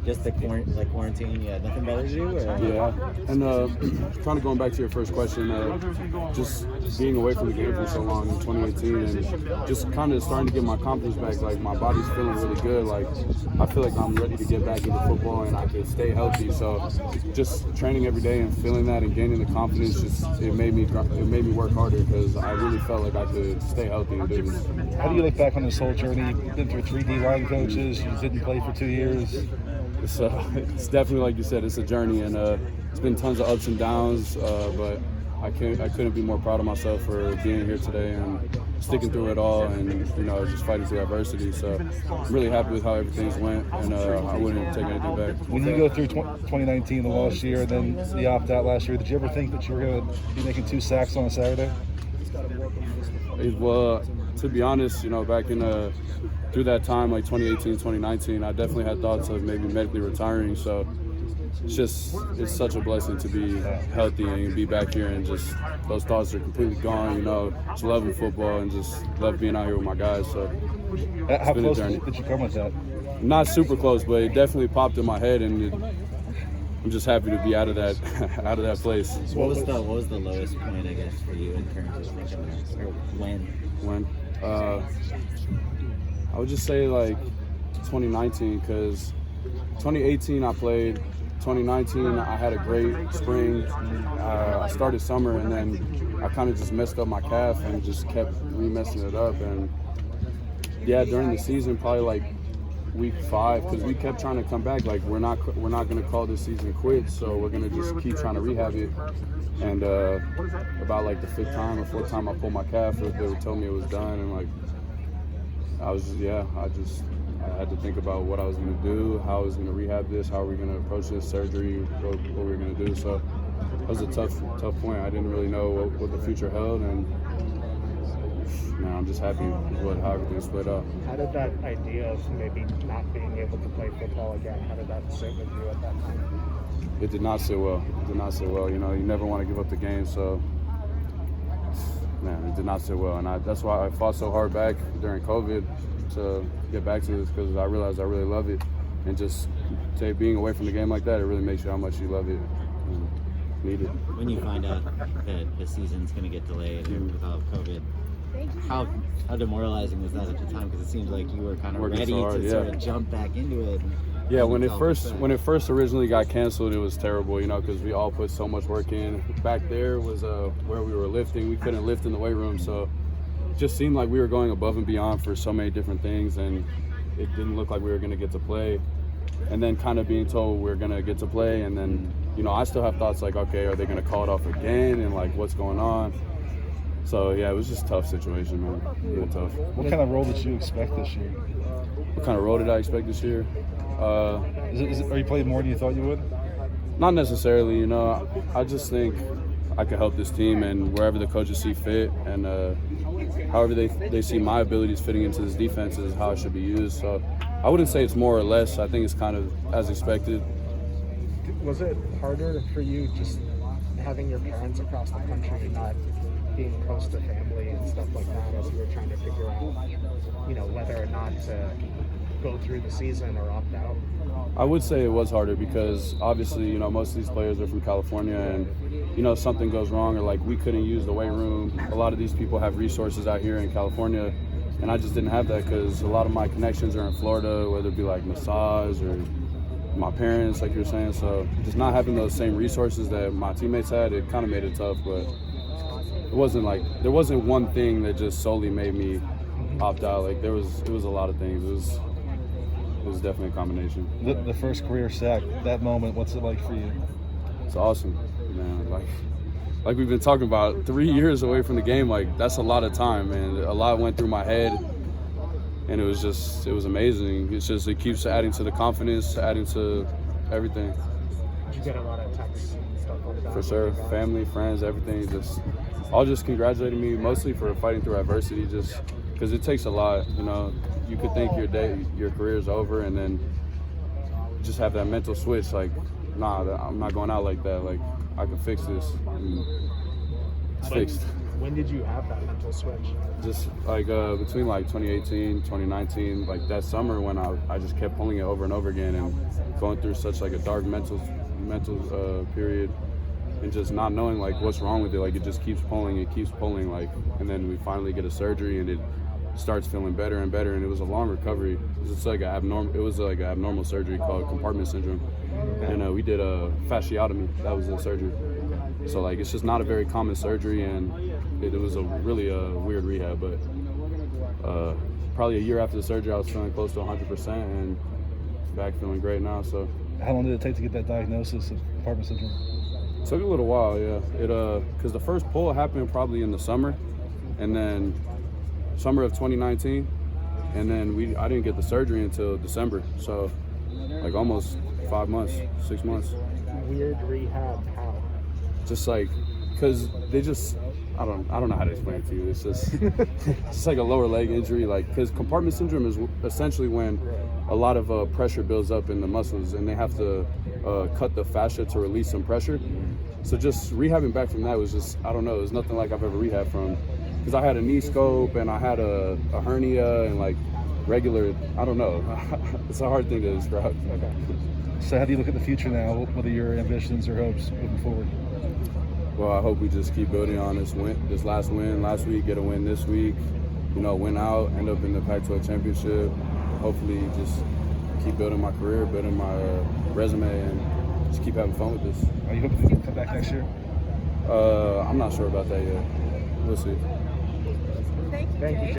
Just the quarantine, you had nothing better to do? Or? Yeah, and kind of going back to your first question, just being away from the game for so long in 2018 and just kind of starting to get my confidence back. Like, my body's feeling really good. Like, I feel like I'm ready to get back into football and I can stay healthy. So just training every day and feeling that and gaining the confidence, it made me work harder because I really felt like I could stay healthy and do this. How do you look back on this whole journey? You've been through 3 D-line coaches. You didn't play for 2 years. It's definitely, like you said, it's a journey, and it's been tons of ups and downs, but I couldn't be more proud of myself for being here today and sticking through it all and, just fighting through adversity. So I'm really happy with how everything's went, and I wouldn't take anything back. When you go through 2019, the lost year, and then the opt-out last year, did you ever think that you were going to be making 2 sacks on a Saturday? Well, to be honest, back in through that time, like 2018, 2019, I definitely had thoughts of maybe medically retiring. So it's such a blessing to be healthy and be back here, and just those thoughts are completely gone. Just loving football and just love being out here with my guys. So how close did you come with that? Not super close, but it definitely popped in my head, and I'm just happy to be out of that place. What was the lowest point, I guess, for you in terms of thinking that, or when? I would just say like 2019, because 2018 I played. 2019 I had a great spring. I started summer, and then I kind of just messed up my calf and just kept messing it up. And yeah, during the season, probably like week 5, because we kept trying to come back. Like, we're not going to call this season quits, so we're going to just keep trying to rehab it. And about like the 5th time or 4th time I pulled my calf, they were telling me it was done, and like I had to think about what I was going to do, how I was going to rehab this, how we were going to approach this surgery, what we were going to do. So it was a tough point. I didn't really know what the future held, and I'm just happy with how everything split up. How did that idea of maybe not being able to play football again, how did that sit with you at that time? It did not sit well. You never want to give up the game, so it did not sit well. And that's why I fought so hard back during COVID to get back to this, because I realized I really love it. And just being away from the game like that, it really makes you how much you love it and need it. When you find out that the season's going to get delayed without COVID, how demoralizing was that at the time? Because it seems like you were kind of ready to sort of jump back into it. Yeah, when it first originally got canceled, it was terrible, because we all put so much work in. Back there was where we were lifting. We couldn't lift in the weight room, so it just seemed like we were going above and beyond for so many different things, and it didn't look like we were going to get to play. And then kind of being told we're going to get to play, and then, I still have thoughts like, okay, are they going to call it off again, and like, what's going on? So yeah, it was just a tough situation, man. Really tough. What kind of role did you expect this year? What kind of role did I expect this year? Are you playing more than you thought you would? Not necessarily, I just think I could help this team, and wherever the coaches see fit, and however they see my abilities fitting into this defense is how it should be used. So I wouldn't say it's more or less. I think it's kind of as expected. Was it harder for you just having your parents across the country, not being close to family and stuff like that, as you were trying to figure out, whether or not to go through the season or opt out? I would say it was harder because obviously, most of these players are from California, and, something goes wrong, or like we couldn't use the weight room. A lot of these people have resources out here in California, and I just didn't have that because a lot of my connections are in Florida, whether it be like massage or my parents, like you were saying. So just not having those same resources that my teammates had, it kind of made it tough, but it wasn't like, there wasn't one thing that just solely made me opt out. Like it was a lot of things. It was definitely a combination. The first career sack, that moment, what's it like for you? It's awesome, man. Like we've been talking about, 3 years away from the game, like that's a lot of time, and a lot went through my head, and it was amazing. It keeps adding to the confidence, adding to everything. Did you get a lot of texts and stuff like that? For sure, family, friends, everything, all just congratulating me, mostly for fighting through adversity, just because it takes a lot, You could think your career's over, and then just have that mental switch, like, nah, I'm not going out like that. Like, I can fix this. And it's fixed. When did you have that mental switch? Just like between like 2018, 2019, like that summer when I just kept pulling it over and over again and going through such like a dark mental period and just not knowing like what's wrong with it. Like it just keeps pulling like, and then we finally get a surgery and it starts feeling better and better. And it was a long recovery. It was like an abnormal surgery called compartment syndrome. And we did a fasciotomy. That was the surgery. So like it's just not a very common surgery, and it was a really weird rehab. But probably a year after the surgery, I was feeling close to 100% and back feeling great now. So How long did it take to get that diagnosis of compartment syndrome? it took a little while, yeah. Because the first pull happened probably in the summer, and then summer of 2019, and then I didn't get the surgery until December. So like almost 5 months, 6 months. Weird rehab, how? Just like, cause they just, I don't know how to explain it to you. It's just, it's like a lower leg injury. Like, cause compartment syndrome is essentially when a lot of pressure builds up in the muscles, and they have to cut the fascia to release some pressure. So just rehabbing back from that was just, I don't know, it's nothing like I've ever rehabbed from. Cause I had a knee scope and I had a hernia and like regular, I don't know. It's a hard thing to describe. Okay. So how do you look at the future now? What are your ambitions or hopes moving forward? Well, I hope we just keep building on this last win last week, get a win this week, win out, end up in the Pac-12 championship. Hopefully just keep building my career, building my resume, and just keep having fun with this. Are you hoping to come back next year? I'm not sure about that yet. We'll see. Thank you, Jay.